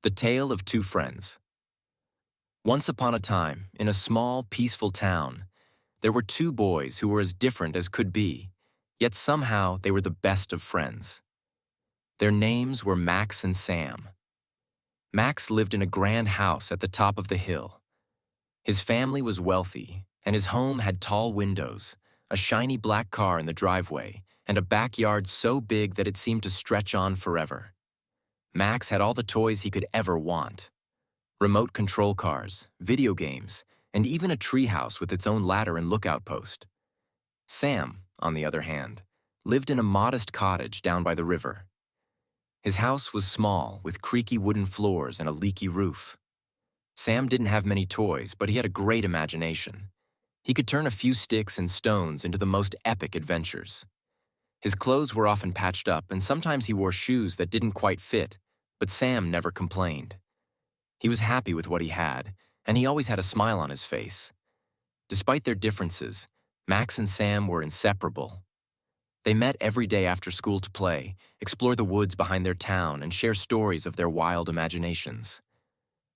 The Tale of Two Friends. Once upon a time, in a small, peaceful town, there were two boys who were as different as could be, yet somehow they were the best of friends. Their names were Max and Sam. Max lived in a grand house at the top of the hill. His family was wealthy, and his home had tall windows, a shiny black car in the driveway, and a backyard so big that it seemed to stretch on forever. Max had all the toys he could ever want. Remote control cars, video games, and even a treehouse with its own ladder and lookout post. Sam, on the other hand, lived in a modest cottage down by the river. His house was small, with creaky wooden floors and a leaky roof. Sam didn't have many toys, but he had a great imagination. He could turn a few sticks and stones into the most epic adventures. His clothes were often patched up, and sometimes he wore shoes that didn't quite fit, but Sam never complained. He was happy with what he had, and he always had a smile on his face. Despite their differences, Max and Sam were inseparable. They met every day after school to play, explore the woods behind their town, and share stories of their wild imaginations.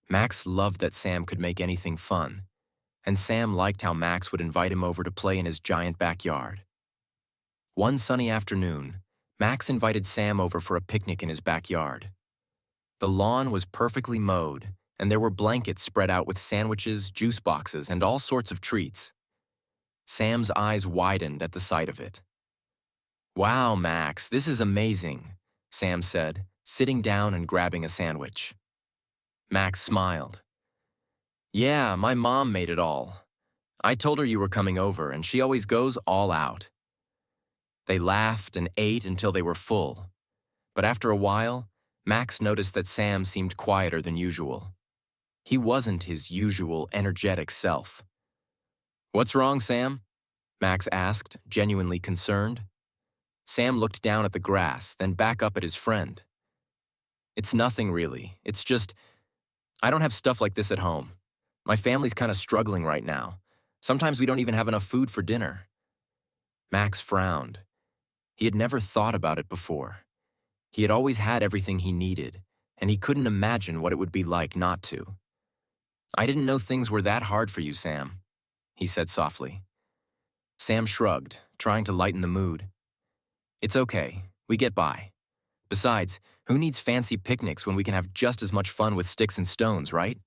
Max loved that Sam could make anything fun, and Sam liked how Max would invite him over to play in his giant backyard. One sunny afternoon, Max invited Sam over for a picnic in his backyard. The lawn was perfectly mowed, and there were blankets spread out with sandwiches, juice boxes, and all sorts of treats. Sam's eyes widened at the sight of it. "Wow, Max, this is amazing," Sam said, sitting down and grabbing a sandwich. Max smiled. "Yeah, my mom made it all. I told her you were coming over, and she always goes all out." They laughed and ate until they were full. But after a while, Max noticed that Sam seemed quieter than usual. He wasn't his usual energetic self. "What's wrong, Sam?" Max asked, genuinely concerned. Sam looked down at the grass, then back up at his friend. "It's nothing really. It's just, I don't have stuff like this at home. My family's kind of struggling right now. Sometimes we don't even have enough food for dinner." Max frowned. He had never thought about it before. He had always had everything he needed, and he couldn't imagine what it would be like not to. "I didn't know things were that hard for you, Sam," he said softly. Sam shrugged, trying to lighten the mood. "It's okay. We get by. Besides, who needs fancy picnics when we can have just as much fun with sticks and stones, right?"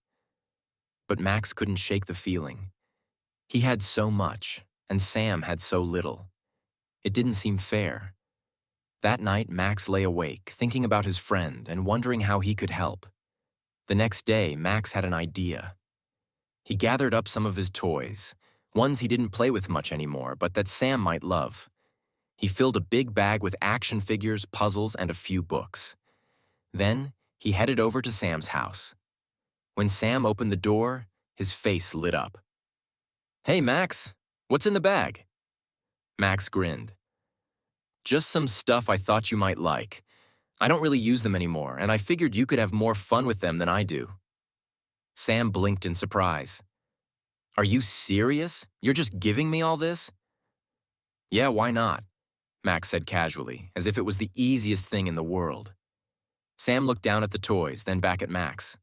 But Max couldn't shake the feeling. He had so much, and Sam had so little. It didn't seem fair. That night, Max lay awake, thinking about his friend and wondering how he could help. The next day, Max had an idea. He gathered up some of his toys, ones he didn't play with much anymore, but that Sam might love. He filled a big bag with action figures, puzzles, and a few books. Then, he headed over to Sam's house. When Sam opened the door, his face lit up. "Hey, Max, what's in the bag?" Max grinned. "Just some stuff I thought you might like. I don't really use them anymore, and I figured you could have more fun with them than I do." Sam blinked in surprise. "Are you serious? You're just giving me all this?" "Yeah, why not?" Max said casually, as if it was the easiest thing in the world. Sam looked down at the toys, then back at Max.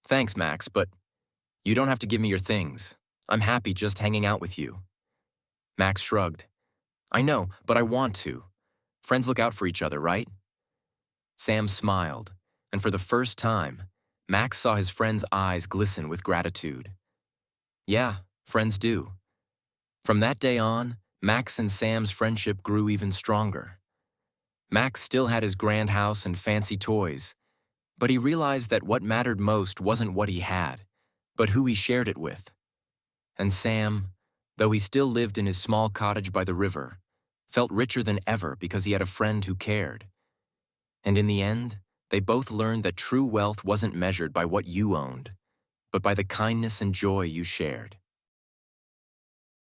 "Thanks, Max, but you don't have to give me your things. I'm happy just hanging out with you." Max shrugged. "I know, but I want to. Friends look out for each other, right?" Sam smiled, and for the first time, Max saw his friend's eyes glisten with gratitude. Yeah, friends do. From that day on, Max and Sam's friendship grew even stronger. Max still had his grand house and fancy toys, but he realized that what mattered most wasn't what he had, but who he shared it with. And Sam, though he still lived in his small cottage by the river, felt richer than ever because he had a friend who cared. And in the end, they both learned that true wealth wasn't measured by what you owned, but by the kindness and joy you shared.